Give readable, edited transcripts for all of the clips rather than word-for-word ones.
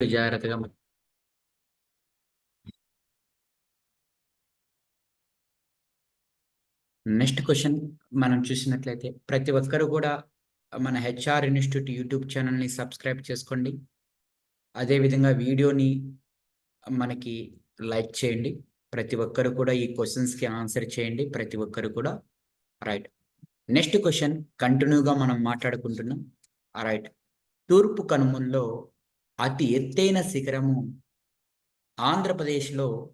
జాగ్రత్తగా next question మనం చూసినట్లయితే ప్రతి ఒక్కరు కూడా మన హెచ్ఆర్ ఇన్స్టిట్యూట్ యూట్యూబ్ ఛానల్ని సబ్స్క్రైబ్ చేసుకోండి. అదేవిధంగా వీడియోని మనకి లైక్ చేయండి. ప్రతి ఒక్కరు కూడా ఈ క్వశ్చన్స్కి ఆన్సర్ చేయండి. ప్రతి ఒక్కరు కూడా రైట్. నెక్స్ట్ క్వశ్చన్ కంటిన్యూగా మనం మాట్లాడుకుంటున్నాం. రైట్. తూర్పు కనుమల్లో అతి ఎత్తైన శిఖరము ఆంధ్రప్రదేశ్లో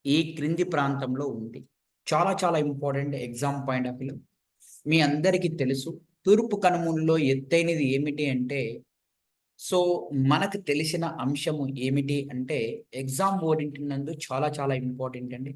ఈ క్రింది ప్రాంతంలో ఉంది. చాలా చాలా important exam point of view. మీ అందరికీ తెలుసు తూర్పు కనుమల్లో ఎత్తైనది ఏమిటి అంటే, సో మనకు తెలిసిన అంశము ఏమిటి అంటే ఎగ్జామ్ ఓరియంటెడ్ చాలా చాలా ఇంపార్టెంట్ అండి.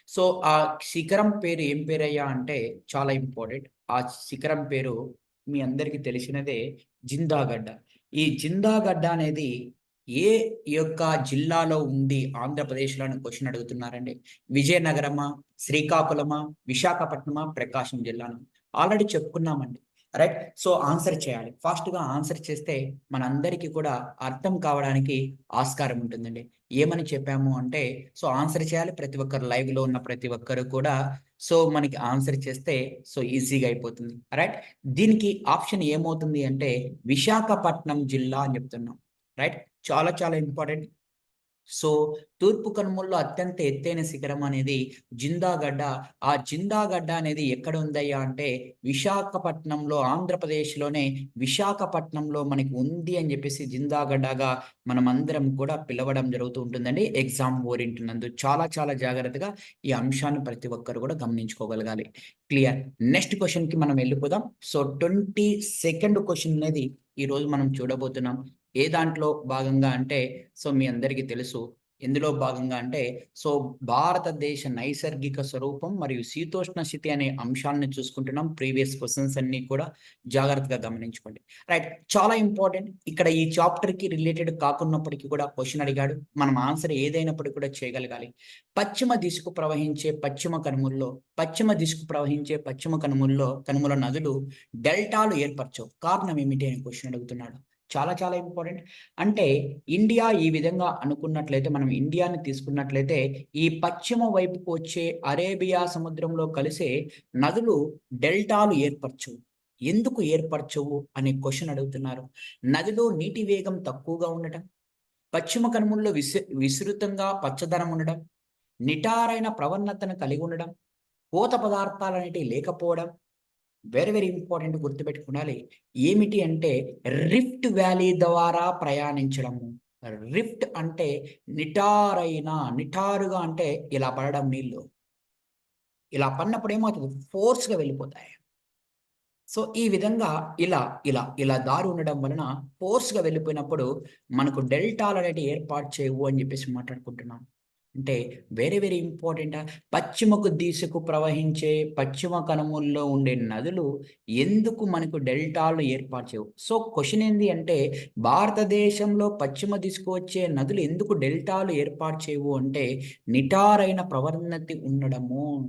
సో ఆ శిఖరం పేరు ఏం పేరయ్యా అంటే చాలా ఇంపార్టెంట్. ఆ శిఖరం పేరు మీ అందరికీ తెలిసినదే జిందాగడ్డ. ఈ జిందాగడ్డ అనేది ఏ యొక్క జిల్లాలో ఉంది ఆంధ్రప్రదేశ్‌లో అని క్వెషన్ అడుగుతున్నారండి. విజయనగరమా, శ్రీకాకుళమా, విశాఖపట్నమా, ప్రకాశం జిల్లానా? ఆల్రెడీ చెప్పుకున్నామండి. రైట్. సో ఆన్సర్ చేయాలి. ఫాస్ట్‌గా ఆన్సర్ చేస్తే మనందరికీ కూడా అర్థం కావడానికి ఆస్కారం ఉంటుందండి. ఏమని చెప్పాము అంటే, సో ఆన్సర్ చేయాలి. ప్రతి ఒక్కరు లైవ్‌లో ఉన్న ప్రతి ఒక్కరు కూడా సో మనకి ఆన్సర్ చేస్తే సో ఈజీగా అయిపోతుంది. రైట్. దీనికి ఆప్షన్ ఏమవుతుంది అంటే విశాఖపట్నం జిల్లా అని చెప్తున్నాం. రైట్. చాలా చాలా ఇంపార్టెంట్. సో తూర్పు కనుమల్లో అత్యంత ఎత్తైన శిఖరం అనేది జిందాగడ్డ. ఆ జిందాగడ్డ అనేది ఎక్కడ ఉందయ్యా అంటే విశాఖపట్నంలో, ఆంధ్రప్రదేశ్‌లోనే విశాఖపట్నంలో మనకి ఉంది అని చెప్పేసి జిందాగడ్డగా మనమందరం కూడా పిలవడం జరుగుతూ ఉంటుందండి. ఎగ్జామ్ ఓరియంటెడ్ చాలా చాలా జాగ్రత్తగా ఈ అంశాన్ని ప్రతి ఒక్కరు కూడా గమనించుకోగలగాలి. క్లియర్. నెక్స్ట్ క్వెషన్‌కి మనం వెళ్ళిపోదాం. సో 22nd క్వెషన్ అనేది ఈరోజు మనం చూడబోతున్నాం. ఏ దాంట్లో భాగంగా అంటే సో మీ అందరికీ తెలుసు. ఎందులో భాగంగా అంటే సో భారతదేశ నైసర్గిక స్వరూపం మరియు శీతోష్ణ స్థితి అనే అంశాలను చూసుకుంటున్నాం. ప్రీవియస్ క్వెషన్స్ అన్నీ కూడా జాగ్రత్తగా గమనించుకోండి. రైట్. చాలా ఇంపార్టెంట్. ఇక్కడ ఈ చాప్టర్‌కి రిలేటెడ్ కాకున్నప్పటికీ కూడా క్వెషన్ అడిగాడు. మనం ఆన్సర్ ఏదైనప్పటికీ కూడా చేయగలగాలి. పశ్చిమ దిశకు ప్రవహించే పశ్చిమ కనుమల నదులు డెల్టాలు ఏర్పరచవు. కారణం ఏమిటి అని క్వెషన్ అడుగుతున్నాడు. చాలా చాలా ఇంపార్టెంట్. అంటే ఇండియా ఈ విధంగా అనుకున్నట్లయితే మనం ఇండియాని తీసుకున్నట్లయితే ఈ పశ్చిమ వైపుకు వచ్చే అరేబియా సముద్రంలో కలిసే నదులు డెల్టాలు ఏర్పరచవు. ఎందుకు ఏర్పరచవు అనే క్వెషన్ అడుగుతున్నారు. నదిలో నీటి వేగం తక్కువగా ఉండటం, పశ్చిమ కనుమల్లో విస్తృతంగా పచ్చదనం ఉండడం, నిటారైన ప్రవణతను కలిగి ఉండడం, పోత పదార్థాలనేటివి లేకపోవడం, వెరీ వెరీ ఇంపార్టెంట్ గుర్తుపెట్టుకోవాలి. ఏమిటి అంటే రిఫ్ట్ వ్యాలీ ద్వారా ప్రయాణించడము. రిఫ్ట్ అంటే నిటారుగా అంటే ఇలా పడడం నీళ్ళు. ఇలా పడినప్పుడు ఏమవుతుంది? ఫోర్స్‌గా వెళ్ళిపోతాయి. సో, ఈ విధంగా ఇలా దారి ఉండడం వలన ఫోర్స్‌గా వెళ్ళిపోయినప్పుడు మనకు డెల్టాలనేటివి ఏర్పాటు చేయవు అని చెప్పేసి మాట్లాడుకుంటున్నాం. అంటే వెరీ వెరీ ఇంపార్టెంట్. పశ్చిమకు దిశకు ప్రవహించే పశ్చిమ కనుమల్లో ఉండే నదులు ఎందుకు మనకు డెల్టాలు ఏర్పాటు చేయవు? సో, క్వెషన్ ఏంది అంటే భారతదేశంలో పశ్చిమ దిశకు వచ్చే నదులు ఎందుకు డెల్టాలు ఏర్పాటు చేయవు అంటే నిటారైన ప్రవణత ఉండడము.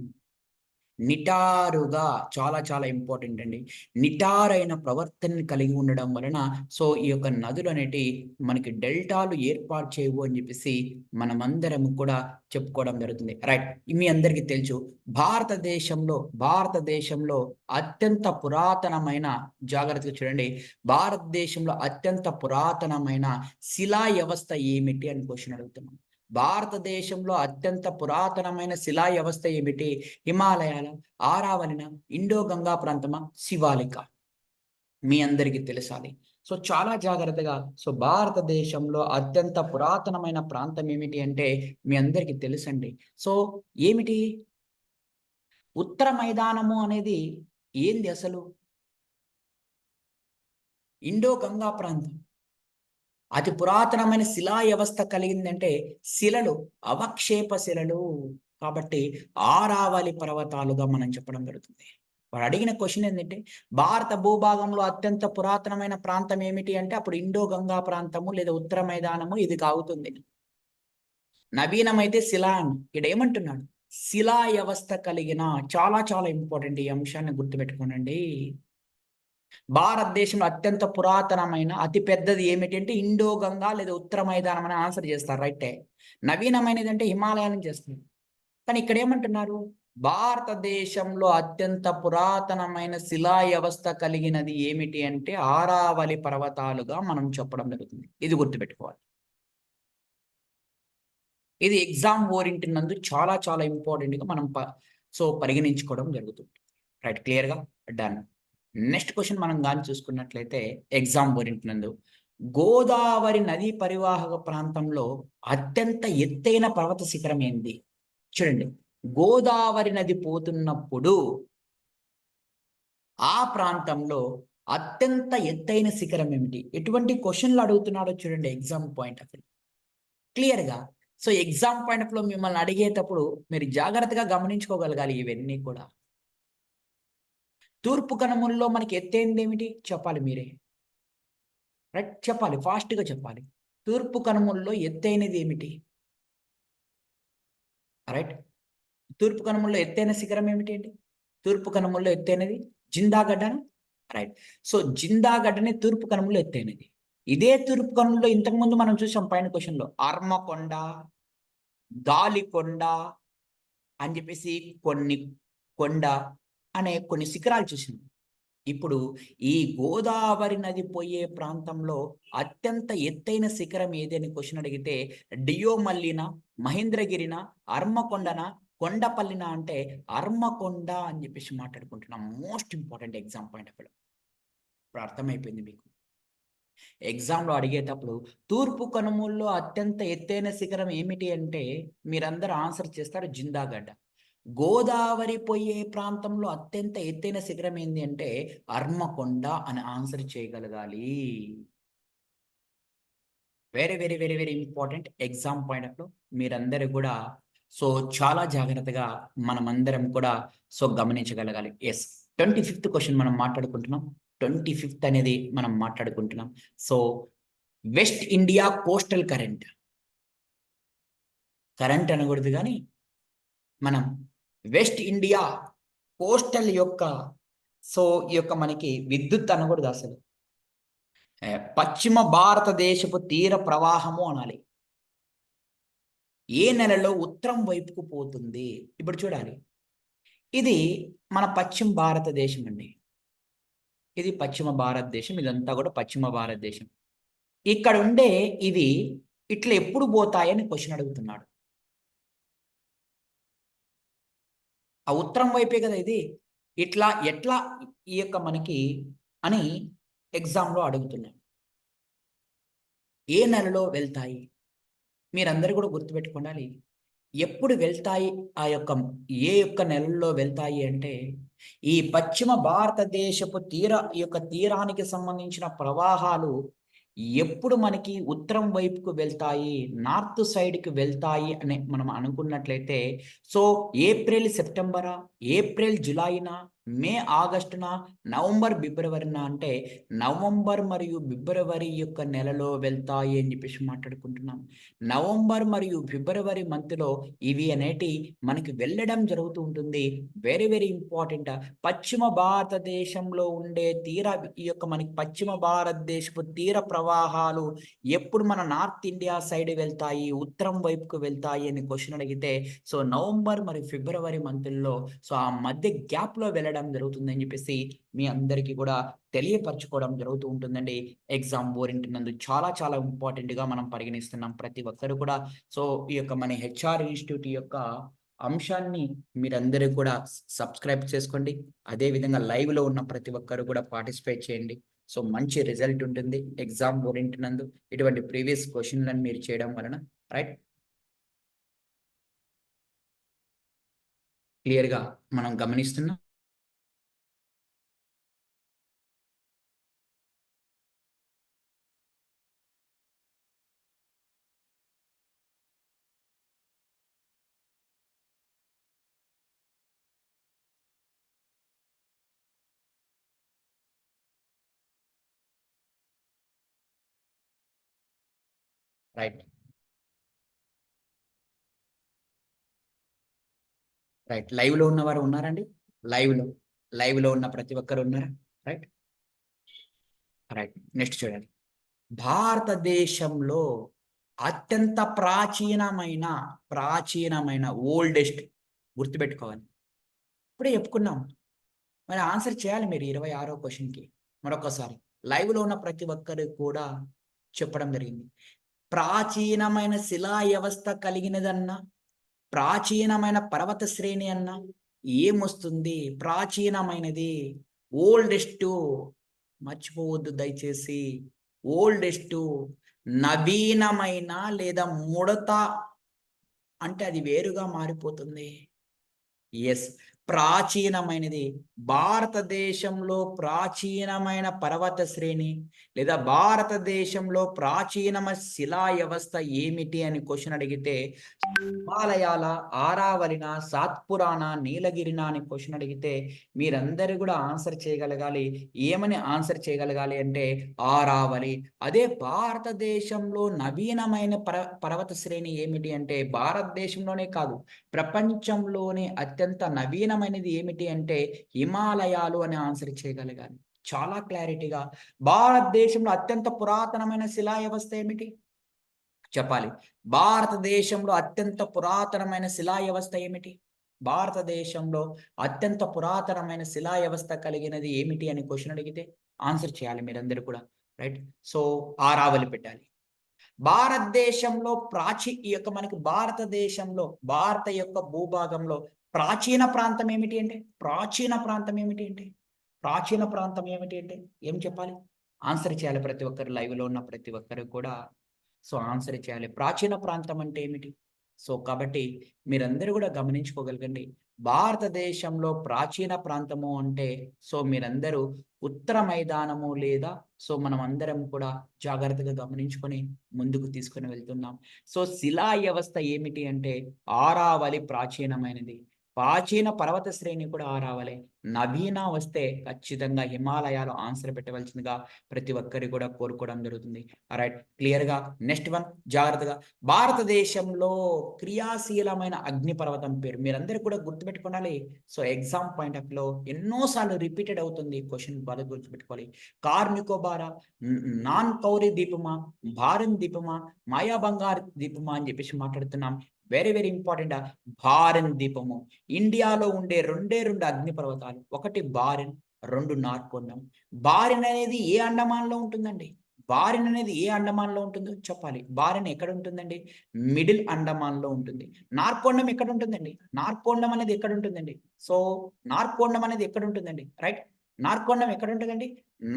నిటారుగా చాలా చాలా ఇంపార్టెంట్ అండి. నిటారైన ప్రవర్తనని కలిగి ఉండడం వలన సో, ఈ యొక్క నదులనేటివి మనకి డెల్టాలు ఏర్పాటు చేయవు అని చెప్పేసి మనమందరం కూడా చెప్పుకోవడం జరుగుతుంది. రైట్. మీ అందరికీ తెలుసు భారతదేశంలో అత్యంత పురాతనమైన జాగ్రత్తగా చూడండి. భారతదేశంలో అత్యంత పురాతనమైన శిలా వ్యవస్థ ఏమిటి అని క్వెషన్ అడుగుతున్నాం. భారతదేశంలో అత్యంత పురాతనమైన శిలా వ్యవస్థ ఏమిటి? హిమాలయాల, ఆరావళిన, ఇండో గంగా ప్రాంతమా, శివాలిక. మీ అందరికీ తెలుసాలి. సో చాలా జాగ్రత్తగా సో భారతదేశంలో అత్యంత పురాతనమైన ప్రాంతం ఏమిటి అంటే మీ అందరికీ తెలుసండి. సో ఏమిటి? ఉత్తర మైదానము అనేది ఏంది అసలు? ఇండో గంగా ప్రాంతం. అతి పురాతనమైన శిలా వ్యవస్థ కలిగిందంటే శిలలు, అవక్షేప శిలలు. కాబట్టి ఆరావళి పర్వతాలుగా మనం చెప్పడం జరుగుతుంది. వాడు అడిగిన క్వెషన్ ఏందంటే భారత భూభాగంలో అత్యంత పురాతనమైన ప్రాంతం ఏమిటి అంటే అప్పుడు ఇండో గంగా ప్రాంతము లేదా ఉత్తర మైదానము ఇది కావుతుంది. నవీనమైతే శిలా అని. ఈడేమంటున్నాడు? శిలా వ్యవస్థ కలిగిన చాలా చాలా ఇంపార్టెంట్ ఈ అంశాన్ని గుర్తుపెట్టుకోనండి. భారతదేశంలో అత్యంత పురాతనమైన అతి పెద్దది ఏమిటి అంటే ఇండో గంగా లేదా ఉత్తర మైదానం అని ఆన్సర్ చేస్తారు, రైటే. నవీనమైనది అంటే హిమాలయాలను చేస్తుంది. కానీ ఇక్కడ ఏమంటున్నారు? భారతదేశంలో అత్యంత పురాతనమైన శిలా వ్యవస్థ కలిగినది ఏమిటి అంటే ఆరావళి పర్వతాలుగా మనం చెప్పడం జరుగుతుంది. ఇది గుర్తుపెట్టుకోవాలి. ఇది ఎగ్జామ్ ఓరియంటెడ్ నందు చాలా చాలా ఇంపార్టెంట్‌గా మనం పరిగణించుకోవడం జరుగుతుంది. రైట్, క్లియర్‌గా? డన్. నెక్స్ట్ క్వెషన్ మనం గాని చూసుకున్నట్లయితే ఎగ్జామ్ ఓరియంటెడ్ నందు గోదావరి నదీ పరివాహక ప్రాంతంలో అత్యంత ఎత్తైన పర్వత శిఖరం ఏంది? చూడండి. గోదావరి నది పోతున్నప్పుడు ఆ ప్రాంతంలో అత్యంత ఎత్తైన శిఖరం ఏమిటి? ఎటువంటి క్వెషన్‌లు అడుగుతున్నాడో చూడండి ఎగ్జామ్ పాయింట్ ఆఫ్ వ్యూ. క్లియర్‌గా. సో, ఎగ్జామ్ పాయింట్ ఆఫ్ వ్యూలో మిమ్మల్ని అడిగేటప్పుడు మీరు జాగ్రత్తగా గమనించుకోగలగాలి ఇవన్నీ కూడా. తూర్పు కనుమల్లో మనకి ఎత్తైనదేమిటి? చెప్పాలి మీరే. రైట్, చెప్పాలి. ఫాస్ట్‌గా చెప్పాలి. తూర్పు కనుమల్లో ఎత్తైనది ఏమిటి? రైట్. తూర్పు కనుమల్లో ఎత్తైన శిఖరం ఏమిటి అండి? తూర్పు కనుమల్లో ఎత్తైనది జిందాగఢ్డనా? రైట్. సో, జిందాగఢ్డనే తూర్పు కనుమల్లో ఎత్తైనది. ఇదే తూర్పు కనుమల్లో ఇంతకుముందు మనం చూసాం పైన క్వెషన్‌లో అర్మకొండ, గాలికొండ అని చెప్పేసి కొన్ని కొండ అనే కొన్ని శిఖరాలు చూసాం. ఇప్పుడు ఈ గోదావరి నది పోయే ప్రాంతంలో అత్యంత ఎత్తైన శిఖరం ఏది అని క్వెషన్ అడిగితే డియోమల్లినా, మహేంద్రగిరినా, అర్మకొండనా, కొండపల్లినా అంటే అర్మకొండ అని చెప్పేసి మాట్లాడుకుంటున్నాం. Most important exam point of వ్యూలో. ఇప్పుడు అర్థమైపోయింది మీకు. ఎగ్జామ్‌లో అడిగేటప్పుడు తూర్పు కనుమల్లో అత్యంత ఎత్తైన శిఖరం ఏమిటి అంటే మీరందరూ ఆన్సర్ చేస్తారు జిందాగఢ్. గోదావరి పోయే ప్రాంతంలో అత్యంత ఎత్తైన శిఖరం ఏంది అంటే అర్మకొండ అని ఆన్సర్ చేయగలగాలి. Very, very, very, very important exam point of view. మీరందరూ కూడా చాలా జాగ్రత్తగా మనమందరం కూడా గమనించగలగాలి. యెస్. 25థ్ క్వెషన్ మనం మాట్లాడుకుంటున్నాం. 25థ్ అనేది మనం మాట్లాడుకుంటున్నాం. So, west India coastal current. Current అనకూడదు గానీ, మనం వెస్ట్ ఇండియా కోస్టల్ యొక్క ఈ యొక్క మనకి విద్యుత్ అనకూడదు అసలు. పశ్చిమ భారతదేశపు తీర ప్రవాహము అనాలి. ఏ నెలలో ఉత్తరం వైపుకు పోతుంది? ఇప్పుడు చూడాలి. ఇది మన పశ్చిమ భారతదేశం అండి. ఇది పశ్చిమ భారతదేశం. ఇదంతా కూడా పశ్చిమ భారతదేశం. ఇక్కడుండే ఇవి ఇట్లా ఎప్పుడు పోతాయని క్వెషన్ అడుగుతున్నాడు. ఆ ఉత్తరం వైపే కదా ఇది. ఇట్లా ఎట్లా ఈ యొక్క మనకి అని ఎగ్జామ్‌లో అడుగుతున్నాడు. ఏ నెలలో వెళ్తాయి? మీరందరూ కూడా గుర్తుపెట్టుకోండాలి. ఎప్పుడు వెళ్తాయి ఏ యొక్క నెలల్లో వెళ్తాయి అంటే, ఈ పశ్చిమ భారతదేశపు ఈ యొక్క తీరానికి సంబంధించిన ప్రవాహాలు ఎప్పుడు మనకి ఉత్తరం వైపుకు వెళ్తాయి, నార్త్ సైడ్‌కి వెళ్తాయి అని మనం అనుకున్నట్లయితే, సో, ఏప్రిల్, సెప్టెంబరా? ఏప్రిల్, జులైనా? మే, ఆగస్టునా? నవంబర్, ఫిబ్రవరినా? అంటే నవంబర్ మరియు ఫిబ్రవరి యొక్క నెలలో వెళ్తాయి అని చెప్పేసి మాట్లాడుకుంటున్నాం. నవంబర్ మరియు ఫిబ్రవరి మంత్‌లో ఇవి అనేటియి మనకి వెళ్ళడం జరుగుతూ ఉంటుంది. Very, very important. పశ్చిమ భారతదేశంలో ఉండే ఈ యొక్క మనకి పశ్చిమ భారతదేశపు తీర ప్రవాహాలు ఎప్పుడు మన నార్త్ ఇండియా సైడ్ వెళ్తాయి, ఉత్తరం వైపుకు వెళ్తాయి అని క్వెషన్ అడిగితే, నవంబర్ మరియు ఫిబ్రవరి మంతుల్లో ఆ మధ్య గ్యాప్‌లో వెళ్ళడం జరుగుతుందని చెప్పేసి మీ అందరికీ కూడా తెలియపరచుకోవడం జరుగుతూ ఉంటుందండి. ఎగ్జామ్ ఓరియెంటెడ్ నందు చాలా చాలా ఇంపార్టెంట్‌గా మనం పరిగణిస్తున్నాం. ప్రతి ఒక్కరు కూడా ఈ యొక్క మన హెచ్ఆర్ ఇన్‌స్టిట్యూట్ యొక్క అంశాన్ని మీరందరూ కూడా సబ్స్క్రైబ్ చేసుకోండి. అదే విధంగా లైవ్‌లో ఉన్న ప్రతి ఒక్కరు కూడా పార్టిసిపేట్ చేయండి. మంచి రిజల్ట్ ఉంటుంది. ఎగ్జామ్ ఓరియెంటెడ్ నందు ఇటువంటి ప్రీవియస్ క్వెషన్‌లను మీరు చేయడం వలన రైట్. క్లియర్‌గా మనం గమనిస్తున్నాం. రైట్. రైట్. లైవ్‌లో ఉన్నవారు ఉన్నారండి? లైవ్‌లో. లైవ్‌లో ఉన్న ప్రతి ఒక్కరు ఉన్నారా? రైట్. రైట్. నెక్స్ట్ చూడండి. భారతదేశంలో అత్యంత ప్రాచీనమైన ఓల్డెస్ట్ గుర్తుపెట్టుకోవాలి. ఇప్పుడే చెప్పుకున్నాం. మరి ఆన్సర్ చేయాలి మీరు 26వ క్వెషన్‌కి. మరొకసారి లైవ్‌లో ఉన్న ప్రతి ఒక్కరికి కూడా చెప్పడం జరిగింది. ప్రాచీనమైన శిలా వ్యవస్థ కలిగినదన్నా, ప్రాచీనమైన పర్వత శ్రేణి అన్నా ఏమొస్తుంది? ప్రాచీనమైనది, ఓల్డెస్టు మర్చిపోవద్దు దయచేసి. ఓల్డెస్టు, నవీనమైన లేదా ముడత అంటే అది వేరుగా మారిపోతుంది. యెస్. ప్రాచీనమైనది. భారతదేశంలో ప్రాచీనమైన పర్వత శ్రేణి లేదా భారతదేశంలో ప్రాచీనమైన శిలా వ్యవస్థ ఏమిటి అని క్వెషన్ అడిగితే హిమాలయాల, ఆరావళిన, సాత్పురాన, నీలగిరిన అని క్వెషన్ అడిగితే మీరందరూ కూడా ఆన్సర్ చేయగలగాలి. ఏమని ఆన్సర్ చేయగలగాలి అంటే ఆరావళి. అదే భారతదేశంలో నవీనమైన పర్వత శ్రేణి ఏమిటి అంటే భారతదేశంలోనే కాదు, ప్రపంచంలోనే అత్యంత నవీనమైనది ఏమిటి అంటే హిమాలయాలు అని ఆన్సర్ చేయగలగాలి. చాలా క్లారిటీగా భారతదేశంలో అత్యంత పురాతనమైన శిలా వ్యవస్థ ఏమిటి? చెప్పాలి. భారతదేశంలో అత్యంత పురాతనమైన శిలా వ్యవస్థ ఏమిటి? భారతదేశంలో అత్యంత పురాతనమైన శిలా వ్యవస్థ కలిగినది ఏమిటి అని క్వెషన్ అడిగితే ఆన్సర్ చేయాలి మీరందరూ కూడా. రైట్. సో, ఆరావళి పెట్టాలి. భారతదేశంలో ఈ యొక్క మనకి భారతదేశంలో భారత యొక్క భూభాగంలో ప్రాచీన ప్రాంతం ఏమిటి అంటే? ప్రాచీన ప్రాంతం ఏమిటి అంటే? ప్రాచీన ప్రాంతం ఏమిటి అంటే ఏం చెప్పాలి? ఆన్సర్ చేయాలి ప్రతి ఒక్కరు లైవ్‌లో ఉన్న ప్రతి ఒక్కరు కూడా. సో, ఆన్సర్ చేయాలి. ప్రాచీన ప్రాంతం అంటే ఏమిటి? సో, కాబట్టి మీరందరూ కూడా గమనించుకోగలగండి. భారతదేశంలో ప్రాచీన ప్రాంతము అంటే సో, మీరందరూ ఉత్తర మైదానము లేదా సో, మనమందరం కూడా జాగ్రత్తగా గమనించుకొని ముందుకు తీసుకొని వెళ్తున్నాం. సో, శిలా వ్యవస్థ ఏమిటి అంటే ఆరావళి ప్రాచీనమైనది. ప్రాచీన పర్వత శ్రేణి కూడా ఆరావళే. నవీన వస్తే ఖచ్చితంగా హిమాలయాలు ఆన్సర్ పెట్టవలసిందిగా ప్రతి ఒక్కరు కూడా కోరుకోవడం జరుగుతుంది. రైట్. క్లియర్‌గా నెక్స్ట్ వన్ జాగ్రత్తగా భారతదేశంలో క్రియాశీలమైన అగ్నిపర్వతం పేరు మీరందరూ కూడా గుర్తుపెట్టుకోవాలి. సో, ఎగ్జామ్ పాయింట్ ఆఫ్ వ్యూలో ఎన్నో సార్లు రిపీటెడ్ అవుతుంది క్వెషన్ బాగా గుర్తుపెట్టుకోవాలి. కార్ నికోబారా, నాన్ కౌరి ద్వీపమా, భారన్ ద్వీపమా, మాయా బంగార్ ద్వీపమా అని చెప్పేసి మాట్లాడుతున్నాం. Very very important. భారన్ ద్వీపము. ఇండియాలో ఉండే రెండే 2 అగ్నిపర్వతాలు. ఒకటి బారెన్, 2 నార్కోండం. బారెన్ అనేది ఏ అండమాన్‌లో ఉంటుందండి? బారెన్ అనేది ఏ అండమాన్‌లో ఉంటుందో చెప్పాలి. బారెన్ ఎక్కడ ఉంటుందండి? మిడిల్ అండమాన్‌లో ఉంటుంది. నార్కోండం ఎక్కడ ఉంటుందండి? నార్కోండం అనేది ఎక్కడ ఉంటుందండి? సో, నార్కోండం అనేది ఎక్కడ ఉంటుందండి? రైట్. నార్కోండం ఎక్కడ ఉంటదండి?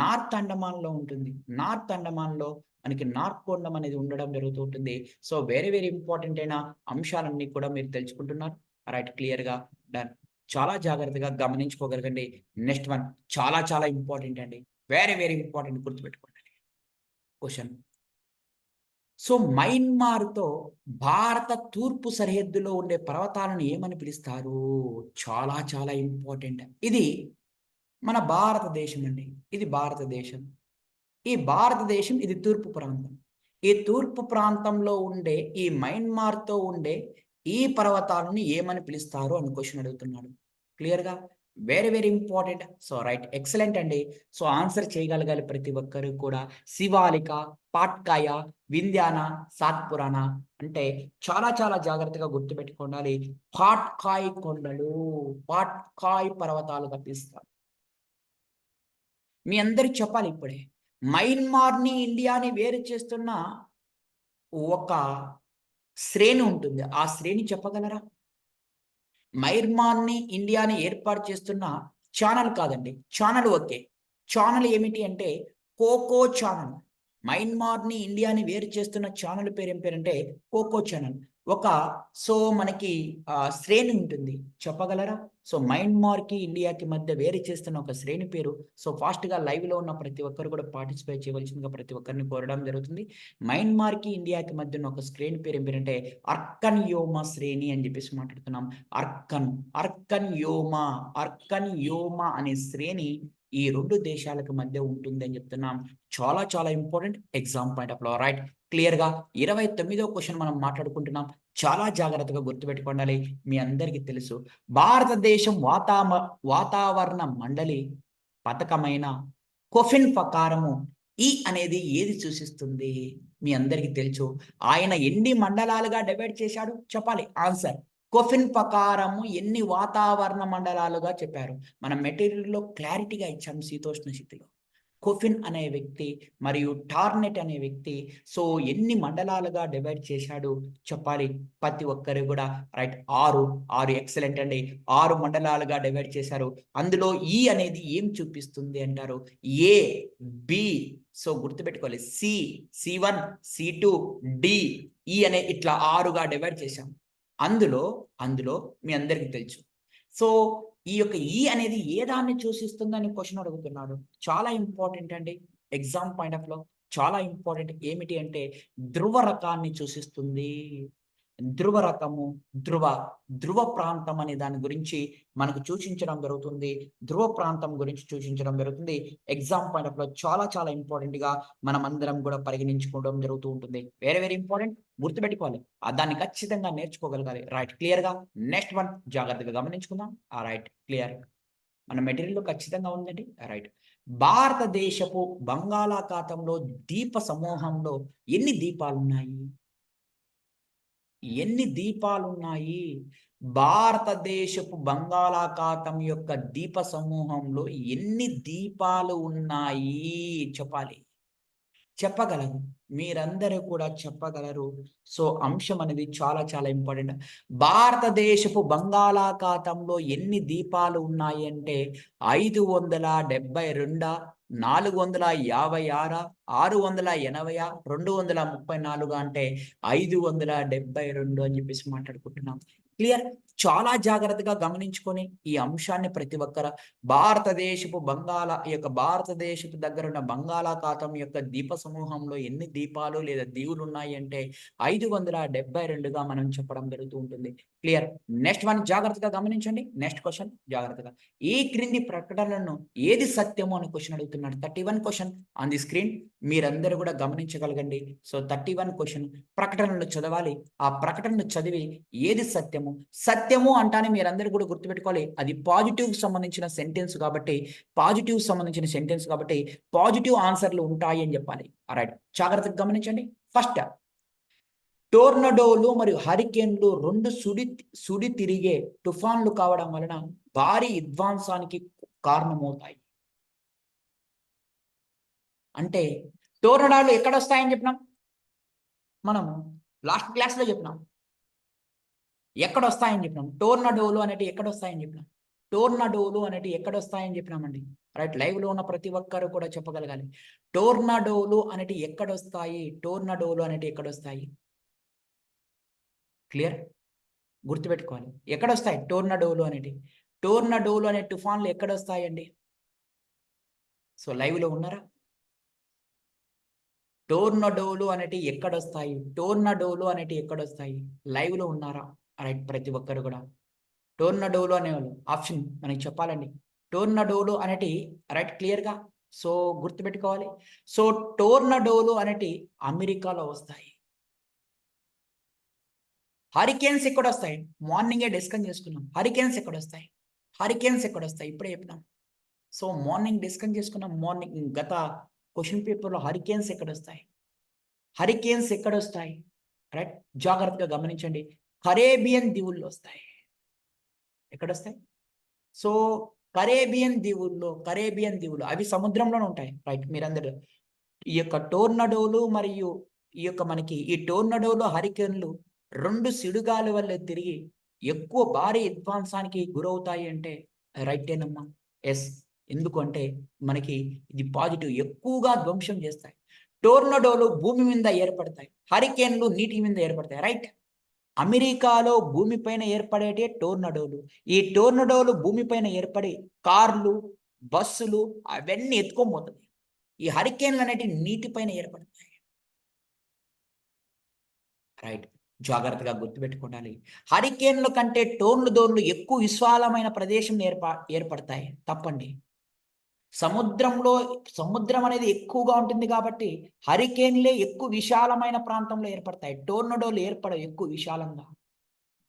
నార్త్ అండమాన్‌లో ఉంటుంది. నార్త్ అండమాన్‌లో మనకి నార్కోండం అనేది ఉండడం జరుగుతూ ఉంటుంది. సో, వెరీ వెరీ ఇంపార్టెంట్ అయిన అంశాలన్నీ కూడా మీరు తెలుసుకుంటున్నారు. రైట్. క్లియర్‌గా డన్. చాలా జాగ్రత్తగా గమనించుకోగలగండి. నెక్స్ట్ వన్ చాలా చాలా ఇంపార్టెంట్ అండి. వెరీ వెరీ ఇంపార్టెంట్ గుర్తుపెట్టుకోండి క్వెషన్. సో, మయన్మార్‌తో భారత తూర్పు సరిహద్దులో ఉండే పర్వతాలను ఏమని పిలుస్తారు? చాలా చాలా ఇంపార్టెంట్. ఇది మన భారతదేశం అండి. ఇది భారతదేశం. ఈ భారతదేశం ఇది తూర్పు ప్రాంతం. ఈ తూర్పు ప్రాంతంలో ఉండే ఈ మయన్మార్‌తో ఉండే ఈ పర్వతాలను ఏమని పిలుస్తారు అని క్వెషన్ అడుగుతున్నాడు. క్లియర్‌గా very very important. So, right. Excellent అండి. సో, ఆన్సర్ చేయగలగాలి ప్రతి ఒక్కరు కూడా. శివాలిక, పాట్కాయ, వింధ్యాన, సాత్పురాన అంటే చాలా చాలా జాగ్రత్తగా గుర్తుపెట్టుకోండాలి. పాట్కాయ్ కొండలు, పాట్కాయ్ పర్వతాలుగా పిలుస్తారు. మీ అందరికి చెప్పాలి ఇప్పుడే. మయన్మార్‌ని, ఇండియాని వేరు చేస్తున్న ఒక శ్రేణి ఉంటుంది. ఆ శ్రేణి చెప్పగలరా? మయన్మార్‌ని, ఇండియాని ఏర్పాటు చేస్తున్న ఛానెల్ కాదండి. Channel okay. ఛానెల్ ఏమిటి అంటే కోకో ఛానెల్. మయన్మార్‌ని, ఇండియాని వేరు చేస్తున్న ఛానెల్ పేరు ఏం పేరంటే కోకో ఛానెల్. ఒక సో, మనకి శ్రేణి ఉంటుంది. చెప్పగలరా? సో, మయన్మార్‌కి, ఇండియాకి మధ్య వేరు చేస్తున్న ఒక శ్రేణి పేరు. సో, ఫాస్ట్‌గా లైవ్‌లో ఉన్న ప్రతి ఒక్కరు కూడా పార్టిసిపేట్ చేయవలసిందిగా ప్రతి ఒక్కరిని కోరడం జరుగుతుంది. మయన్మార్‌కి, ఇండియాకి మధ్య ఉన్న ఒక శ్రేణి పేరు ఏం పేరంటే అర్కన్ యోమ శ్రేణి అని చెప్పేసి మాట్లాడుతున్నాం. అర్కన్, అర్కన్ యోమ అనే శ్రేణి ఈ 2 దేశాలకు మధ్య ఉంటుందని చెప్తున్నాం. చాలా చాలా ఇంపార్టెంట్ ఎగ్జామ్ పాయింట్ ఆఫ్ వ్యూలో. రైట్. క్లియర్‌గా 29వ క్వెషన్ మనం మాట్లాడుకుంటున్నాం. చాలా జాగ్రత్తగా గుర్తుపెట్టుకోండాలి. మీ అందరికీ తెలుసు. భారతదేశం వాతావరణ మండలి పథకమైన కొఫిన్ ప్రకారము ఈ అనేది ఏది సూచిస్తుంది? మీ అందరికీ తెలుసు. ఆయన ఎన్ని మండలాలుగా డివైడ్ చేశాడు? చెప్పాలి ఆన్సర్. కొఫిన్ ప్రకారము ఎన్ని వాతావరణ మండలాలుగా చెప్పారు. మన మెటీరియల్‌లో క్లారిటీగా ఇచ్చాం శీతోష్ణ స్థితిలో. కొఫిన్ అనే వ్యక్తి మరియు టార్నెట్ అనే వ్యక్తి సో ఎన్ని మండలాలుగా డివైడ్ చేశాడు చెప్పాలి ప్రతి ఒక్కరు కూడా రైట్ 6 ఎక్సలెంట్ అండి 6 మండలాలుగా డివైడ్ చేశారు అందులో ఈ అనేది ఏం చూపిస్తుంది అంటారు ఏ బి సో గుర్తుపెట్టుకోవాలి సి1 సి2 డి ఈ అనే ఇట్లా 6గా డివైడ్ చేశాం అందులో మీ అందరికీ తెలుసు సో ఈ యొక్క ఈ అనేది ఏ దాన్ని సూచిస్తుందని క్వశ్చన్ అడుగుతున్నాడు. చాలా ఇంపార్టెంట్ అండి. ఎగ్జామ్ పాయింట్ ఆఫ్ లో చాలా ఇంపార్టెంట్. ఏమిటి అంటే ధ్రువ రకాన్ని సూచిస్తుంది. ధ్రువ రకము, ధ్రువ ప్రాంతం అనే దాని గురించి మనకు సూచించడం జరుగుతుంది. ధ్రువ ప్రాంతం గురించి సూచించడం జరుగుతుంది. ఎగ్జామ్ పాయింట్ ఆఫ్ లో చాలా ఇంపార్టెంట్‌గా మనమందరం కూడా పరిగణించుకోవడం జరుగుతూ ఉంటుంది. Very important. గుర్తుపెట్టుకోవాలి. దాన్ని ఖచ్చితంగా నేర్చుకోగలగాలి. రైట్ క్లియర్‌గా నెక్స్ట్ వన్ జాగ్రత్తగా గమనించుకుందాం. Right clear. మన మెటీరియల్‌లో ఖచ్చితంగా ఉందండి. రైట్. భారతదేశపు బంగాళాఖాతంలో ద్వీప సమూహంలో ఎన్ని ద్వీపాలున్నాయి? ఎన్ని ద్వీపాలున్నాయి? భారతదేశపు బంగాళాఖాతం యొక్క ద్వీప సమూహంలో ఎన్ని ద్వీపాలు ఉన్నాయి? చెప్పాలి. చెప్పగలరు. మీరందరూ కూడా చెప్పగలరు. సో, అంశం అనేది చాలా ఇంపార్టెంట్. భారతదేశపు బంగాళాఖాతంలో ఎన్ని ద్వీపాలు ఉన్నాయి అంటే 572, 456, 680, 234 అంటే 572 అని చెప్పేసి మాట్లాడుకుంటున్నాం. క్లియర్? చాలా జాగ్రత్తగా గమనించుకొని ఈ అంశాన్ని ప్రతి ఒక్కరు భారతదేశపు దగ్గర ఉన్న బంగాళాఖాతం యొక్క ద్వీప సమూహంలో ఎన్ని ద్వీపాలు లేదా దీవులు ఉన్నాయి అంటే 572గా మనం చెప్పడం జరుగుతూ ఉంటుంది. క్లియర్. నెక్స్ట్ వన్ జాగ్రత్తగా గమనించండి. నెక్స్ట్ క్వశ్చన్ జాగ్రత్తగా. ఈ క్రింది ప్రకటనలను ఏది సత్యము అని క్వశ్చన్ అడుగుతున్నాడు. 31 క్వశ్చన్ ఆన్ ది స్క్రీన్. మీరందరూ కూడా గమనించగలగండి. సో 31 క్వశ్చన్ ప్రకటనలు చదవాలి. ఆ ప్రకటనను చదివి ఏది సత్యము అంటానే మీరందరూ కూడా గుర్తుపెట్టుకోవాలి. అది పాజిటివ్ సంబంధించిన సెంటెన్స్ కాబట్టి పాజిటివ్ ఆన్సర్లు ఉంటాయి అని చెప్పాలి. రైట్. జాగ్రత్తగా గమనించండి. ఫస్ట్ టోర్నడోలు మరియు హరికేన్లు 2 సుడి తిరిగే తుఫాన్లు కావడం వలన భారీ విధ్వంసానికి కారణమవుతాయి. అంటే టోర్నడోలు ఎక్కడొస్తాయని చెప్పినాం? మనము లాస్ట్ క్లాస్‌లో చెప్పినాం. ఎక్కడొస్తాయని చెప్పినాం? టోర్నడోలు అనేటివి ఎక్కడొస్తాయని చెప్పినాం? టోర్నడోలు అనేటివి ఎక్కడొస్తాయని చెప్పినామండి. రైట్. లైవ్‌లో ఉన్న ప్రతి ఒక్కరు కూడా చెప్పగలగాలి. టోర్నడోలు అనేటివి ఎక్కడొస్తాయి? క్లియర్? గుర్తుపెట్టుకోవాలి. ఎక్కడొస్తాయి టోర్నడోలు అనేటివి? టోర్నడోలు అనే తుఫాన్లు ఎక్కడొస్తాయండి? సో లైవ్‌లో ఉన్నారా? టోర్నడోలు అనేటివి ఎక్కడొస్తాయి? లైవ్‌లో ఉన్నారా? రైట్. ప్రతి ఒక్కరు కూడా. టోర్నడోలు అనేవాళ్ళు ఆప్షన్ మనకి చెప్పాలండి. టోర్నడోలు అనేటివి రైట్ క్లియర్‌గా. సో గుర్తుపెట్టుకోవాలి. సో టోర్నడోలు అనేటివి అమెరికాలో వస్తాయి. హరికేన్స్ ఎక్కడొస్తాయి? మార్నింగే డిస్కస్ చేసుకున్నాం. హరికేన్స్ ఎక్కడొస్తాయి? ఇప్పుడే చెప్పినాం. సో మార్నింగ్ డిస్కస్ చేసుకున్నాం. గత క్వెషన్ పేపర్‌లో హరికేన్స్ ఎక్కడొస్తాయి? రైట్. జాగ్రత్తగా గమనించండి. కరేబియన్ దీవుల్లో వస్తాయి. ఎక్కడొస్తాయి? సో కరేబియన్ దీవులు అవి సముద్రంలోనే ఉంటాయి. రైట్. మీరందరూ ఈ యొక్క టోర్నడోలు మరియు ఈ టోర్నడోలు, హరికేన్లు 2 సిడుగాలి వల్ల తిరిగి ఎక్కువ భారీ విధ్వంసానికి గురవుతాయి అంటే రైటేనమ్మా. యెస్. ఎందుకంటే మనకి ఇది పాజిటివ్ ఎక్కువగా ధ్వంసం చేస్తాయి. టోర్నడోలు భూమి మీద ఏర్పడతాయి. హరికేన్లు నీటి మీద ఏర్పడతాయి. రైట్. అమెరికాలో భూమిపైన ఏర్పడేటియే టోర్నడోలు. ఈ టోర్నడోలు భూమిపైన ఏర్పడి కార్లు, బస్సులు అవన్నీ ఎత్తుకొని పోతది. ఈ హరికేన్లు అనేటివి నీటిపైన ఏర్పడతాయి. రైట్. జాగ్రత్తగా గుర్తుపెట్టుకోవాలి. హరికేన్ల కంటే టోర్నడోలు ఎక్కువ విశాలమైన ప్రదేశం ఏర్పడతాయి. తప్పండి. సముద్రం అనేది ఎక్కువగా ఉంటుంది కాబట్టి హరికేన్లే ఎక్కువ విశాలమైన ప్రాంతంలో ఏర్పడతాయి. టోర్నడోలు ఏర్పడవు ఎక్కువ విశాలంగా.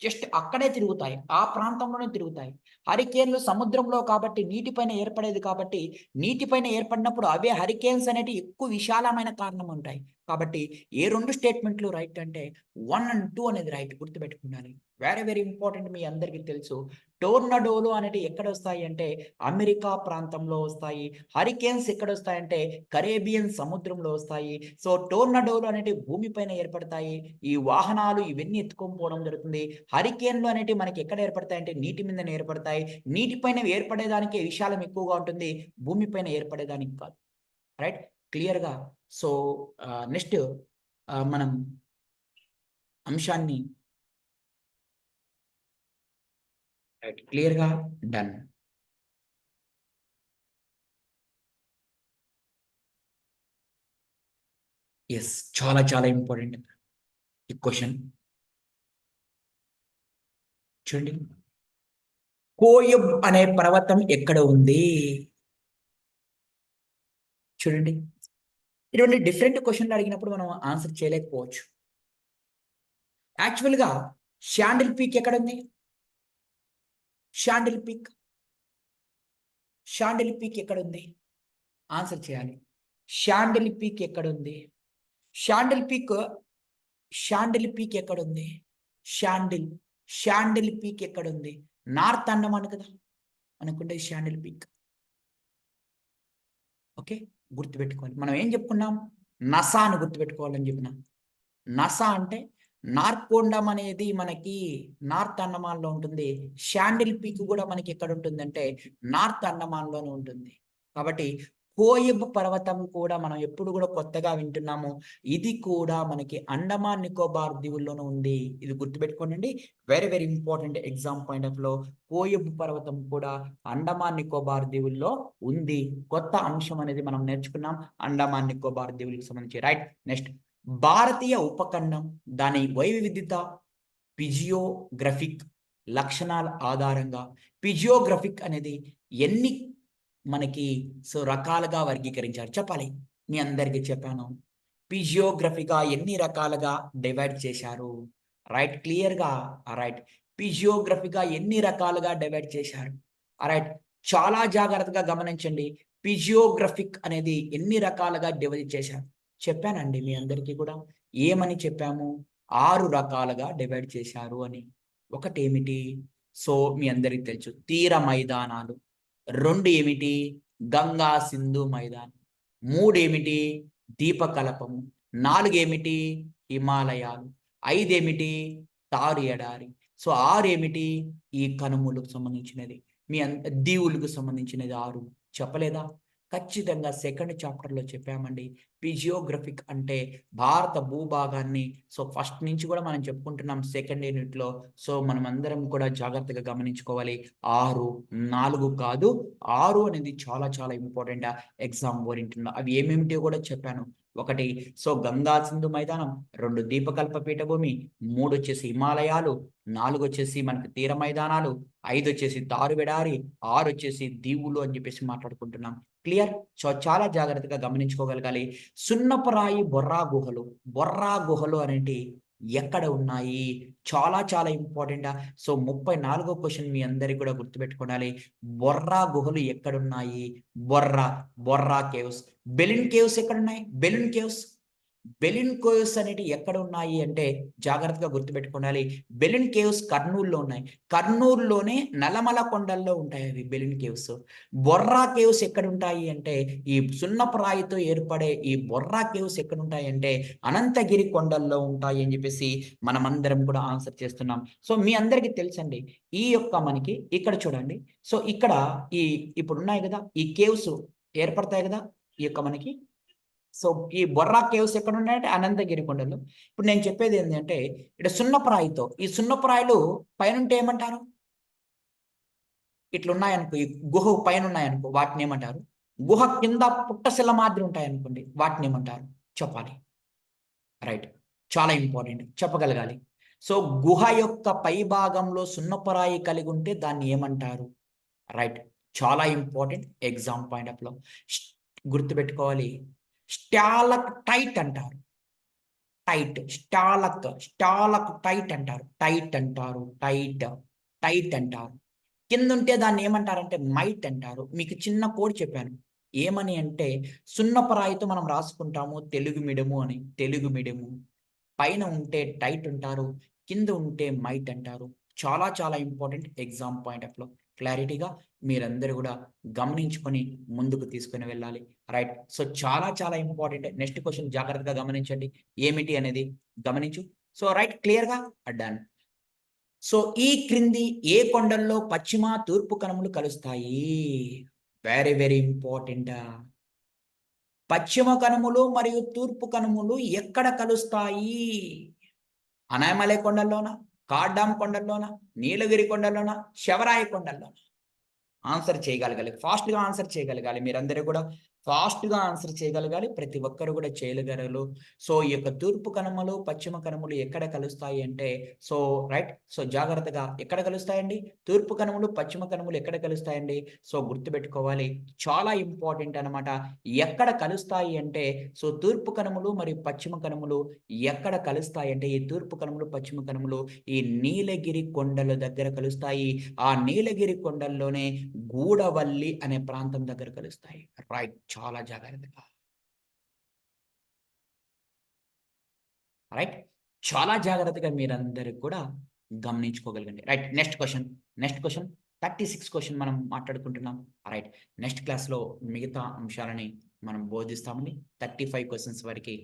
జస్ట్ అక్కడే తిరుగుతాయి. ఆ ప్రాంతంలోనే తిరుగుతాయి. హరికేన్‌లు సముద్రంలో కాబట్టి నీటిపైన ఏర్పడేది కాబట్టి, నీటిపైన ఏర్పడినప్పుడు అవే హరికేన్స్ అనేటివి ఎక్కువ విశాలమైన కారణం ఉంటాయి. కాబట్టి ఏ 2 స్టేట్మెంట్‌లు రైట్ అంటే 1 అండ్ 2 అనేది రైట్ గుర్తుపెట్టుకోండి. వెరీ వెరీ ఇంపార్టెంట్ మీ అందరికీ తెలుసు. టోర్నడోలు అనేటివి ఎక్కడొస్తాయి అంటే అమెరికా ప్రాంతంలో వస్తాయి. హరికేన్స్ ఎక్కడొస్తాయంటే కరేబియన్ సముద్రంలో వస్తాయి. సో, టోర్నడోలు అనేటివి భూమిపైన ఏర్పడతాయి. ఈ వాహనాలు ఇవన్నీ ఎత్తుకొని పోవడం జరుగుతుంది. హరికేన్‌లు అనేటివి మనకి ఎక్కడ ఏర్పడతాయంటే నీటి మీదన ఏర్పడతాయి. నీటిపైన ఏర్పడేదానికి విశాలం ఎక్కువగా ఉంటుంది. భూమిపైన ఏర్పడేదానికి కాదు. రైట్? క్లియర్‌గా సో, నెక్స్ట్ మనం అంశాన్ని రైట్ క్లియర్‌గా డన్. యెస్. చాలా చాలా ఇంపార్టెంట్ ఈ క్వెషన్. చూడండి. కోయబ్ అనే పర్వతం ఎక్కడ ఉంది? చూడండి. ఇటువంటి డిఫరెంట్ క్వెషన్‌లు అడిగినప్పుడు మనం ఆన్సర్ చేయలేకపోవచ్చు. యాక్చువల్‌గా షాండిల్ పీక్ ఎక్కడుంది? షాండిల్ పీక్, షాండిల్ పీక్ ఎక్కడుంది? ఆన్సర్ చేయాలి. షాండిల్ పీక్ ఎక్కడుంది? షాండిల్ పీక్, షాండిల్ పీక్ ఎక్కడుంది? షాండిల్, షాండిల్ పీక్ ఎక్కడుంది? నార్త్ అండమాన్ కదా! మనకుండేది షాండిల్ పీక్. ఓకే. గుర్తుపెట్టుకోవాలి. మనం ఏం చెప్పుకున్నాం? నసా అని గుర్తుపెట్టుకోవాలని చెప్పిన. నసా అంటే నార్కోండమ్ అనేది మనకి నార్త్ అండమాన్‌లో ఉంటుంది. షాండిల్ పీక్ గూడా మనకి ఎక్కడుంటుందంటే నార్త్ అండమాన్‌లోనే ఉంటుంది. కాబట్టి కోయబ్ పర్వతం కూడా మనం ఎప్పుడు గూడా కొత్తగా వింటున్నాము. ఇది కూడా మనకి అండమాన్ నికోబార్ దీవుల్లోనే ఉంది. ఇది గుర్తుపెట్టుకోనండి. Very very important exam point ఆఫ్‌లో కోయబ్ పర్వతం కూడా అండమాన్ నికోబార్ దీవుల్లో ఉంది. కొత్త అంశం అనేది మనం నేర్చుకున్నాం. అండమాన్ నికోబార్ దీవులకు సంబంధించి రైట్. నెక్స్ట్ భారతీయ ఉపఖండం దాని వైవిధ్యత ఫిజియోగ్రఫిక్ లక్షణాల ఆధారంగా ఫిజియోగ్రఫిక్ అనేది ఎన్ని మనకి రకాలుగా వర్గీకరించారు చెప్పాలి. మీ అందరికీ చెప్పాను. ఫిజియోగ్రఫీగా ఎన్ని రకాలుగా డివైడ్ చేశారు? రైట్ క్లియర్‌గా రైట్. ఫిజియోగ్రఫీగా ఎన్ని రకాలుగా డివైడ్ చేశారు? రైట్. చాలా జాగ్రత్తగా గమనించండి. ఫిజియోగ్రఫిక్ అనేది ఎన్ని రకాలుగా డివైడ్ చేశారు? చెప్పానండి మీ అందరికీ కూడా. ఏమని చెప్పాము? 6 రకాలుగా డివైడ్ చేశారు అని. ఒకటేమిటి? సో, మీ అందరికి తెలుసు. తీర మైదానాలు. 2 ఏమిటి? గంగా, సింధు మైదానం. 3 ఏమిటి? దీపకల్పము. 4 ఏమిటి? హిమాలయాలు. 5 ఏమిటి? తారు ఎడారి. సో, 6 ఏమిటి? ఈ కనుమలకు సంబంధించినది. మీ దీవులకు సంబంధించినది 6 చెప్పలేదా? ఖచ్చితంగా సెకండ్ చాప్టర్‌లో చెప్పామండి. ఫిజియోగ్రఫిక్ అంటే భారత భూభాగాన్ని ఫస్ట్ నుంచి కూడా మనం చెప్పుకుంటున్నాం సెకండ్ యూనిట్‌లో. మనమందరం కూడా జాగ్రత్తగా గమనించుకోవాలి. 6, 4 కాదు 6 అనేది చాలా చాలా ఇంపార్టెంట్ ఎగ్జామ్ ఓరియెంటెడ్‌లో. అవి ఏమేమిటో కూడా చెప్పాను. ఒకటి గంగా సింధు మైదానం, 2 దీపకల్ప పీఠభూమి, 3 వచ్చేసి హిమాలయాలు, 4 వచ్చేసి మనకు తీర మైదానాలు, 5 వచ్చేసి తారు ఎడారి, 6 వచ్చేసి దీవులు అని చెప్పేసి మాట్లాడుకుంటున్నాం. క్లియర్? చాలా జాగ్రత్తగా గమనించుకోగలగాలి. సున్నపురాయి బొర్రా గుహలు, బొర్రా గుహలు అనేటివి ఎక్కడ ఉన్నాయి? చాలా చాలా ఇంపార్టెంట్. 34వ క్వెషన్ మీ అందరికి కూడా గుర్తుపెట్టుకోవాలి. బొర్రా గుహలు ఎక్కడున్నాయి? బొర్రా, బొర్రా కేవ్స్. బెలిన్ కేవ్స్ ఎక్కడున్నాయి? బెలూన్ కేవ్స్. బెలిన్ కేవ్స్ అనేటివి ఎక్కడ ఉన్నాయి అంటే జాగ్రత్తగా గుర్తుపెట్టుకోవాలి. బెలిన్ కేవ్స్ కర్నూల్‌లో ఉన్నాయి. కర్నూల్‌లోనే నల్లమల కొండల్లో ఉంటాయి అవి బెలిన్ కేవ్స్. బొర్రా కేవ్స్ ఎక్కడుంటాయి అంటే ఈ సున్నపు రాయితో ఏర్పడే ఈ బొర్రా కేవ్స్ ఎక్కడుంటాయంటే అనంతగిరి కొండల్లో ఉంటాయి అని చెప్పేసి మనమందరం కూడా ఆన్సర్ చేస్తున్నాం. మీ అందరికీ తెలుసండి. ఈ యొక్క మనకి ఇక్కడ చూడండి. ఇక్కడ ఈ ఇప్పుడున్నాయి గదా! ఈ కేవ్స్ ఏర్పడతాయి గదా! ఈ యొక్క మనకి సో, ఈ బొర్రా కేవ్స్ ఎక్కడున్నాయంటే అనంతగిరి కొండలు. ఇప్పుడు నేను చెప్పేదేందంటే, ఇక్కడ సున్నపురాయితో ఈ సున్నపురాయిలు పైనుంటే ఏమంటారు? ఇట్లున్నాయనుకో, ఈ గుహ పైనున్నాయనుకో వాటినేమంటారు? గుహ కింద పుట్టశిల మాదిరి ఉంటాయనుకోండి వాటినేమంటారు? చెప్పాలి. రైట్. చాలా ఇంపార్టెంట్. చెప్పగలగాలి. సో, గుహ యొక్క పై భాగంలో సున్నపురాయి కలిగుంటే దాన్ని ఏమంటారు? రైట్. చాలా ఇంపార్టెంట్ ఎగ్జామ్ పాయింట్ ఆఫ్‌లో. ష్ గుర్తుపెట్టుకోవాలి. స్టాలక్టైట్ అంటారు. టైట్, స్టాలక్ టైట్ అంటారు. టైట్ అంటారు. కిందుంటే దాన్ని ఏమంటారంటే మైట్ అంటారు. మీకు చిన్న కోడ్ చెప్పాను. ఏమని అంటే సున్నపు రాయితో మనం రాసుకుంటాము తెలుగు మీడియము అని. తెలుగు మీడియము. పైన ఉంటే టైట్ అంటారు. కింద ఉంటే మైట్ అంటారు. చాలా చాలా ఇంపార్టెంట్ ఎగ్జామ్ పాయింట్ ఆఫ్ వ్యూలో. క్లారిటీగా మీరందరూ గూడా గమనించుకొని ముందుకు తీసుకొని వెళ్ళాలి. రైట్. సో, చాలా చాలా ఇంపార్టెంట్. నెక్స్ట్ క్వెషన్ జాగ్రత్తగా గమనించండి. ఏమిటి అనేది గమనించు. సో, రైట్ క్లియర్‌గా డన్. సో, ఈ క్రింది ఏ కొండల్లో పశ్చిమ, తూర్పు కనుమలు కలుస్తాయి? Very very important. పశ్చిమ కనుమలు మరియు తూర్పు కనుమలు ఎక్కడ కలుస్తాయి? అనాయమలై కొండల్లోనా? కార్డామ్ కొండల్లోనా? నీలగిరి కొండల్లోనా? శివరాయి కొండల్లోనా? ఆన్సర్ చేయగలగాలి. ఫాస్ట్‌గా ఆన్సర్ చేయగలగాలి. మీరందరూ కూడా ఫాస్ట్‌గా ఆన్సర్ చేయగలగాలి. ప్రతి ఒక్కరు కూడా చేయగలరు. సో, ఈ యొక్క తూర్పు కనుమలు, పశ్చిమ కనుమలు ఎక్కడ కలుస్తాయి అంటే సో, రైట్. సో, జాగ్రత్తగా ఎక్కడ కలుస్తాయండి? తూర్పు కనుమలు, పశ్చిమ కనుమలు ఎక్కడ కలుస్తాయండి? సో, గుర్తుపెట్టుకోవాలి. చాలా ఇంపార్టెంట్ అనమాట. ఎక్కడ కలుస్తాయి అంటే సో, తూర్పు కనుమలు మరియు పశ్చిమ కనుమలు ఎక్కడ కలుస్తాయి అంటే ఈ తూర్పు కనుమలు, పశ్చిమ కనుమలు ఈ నీలగిరి కొండల దగ్గర కలుస్తాయి. ఆ నీలగిరి కొండల్లోనే గూడవల్లి అనే ప్రాంతం దగ్గర కలుస్తాయి. రైట్. చాలా జాగ్రత్తగా. రైట్. చాలా జాగ్రత్తగా మీరందరూ కూడా గమనించుకోగలగండి. రైట్. నెక్స్ట్ క్వెషన్ 36 క్వెషన్ మనం మాట్లాడుకుంటున్నాం. రైట్. నెక్స్ట్ క్లాస్‌లో మిగతా అంశాలని మనం బోధిస్తామండి. 35 క్వెషన్స్ వరకి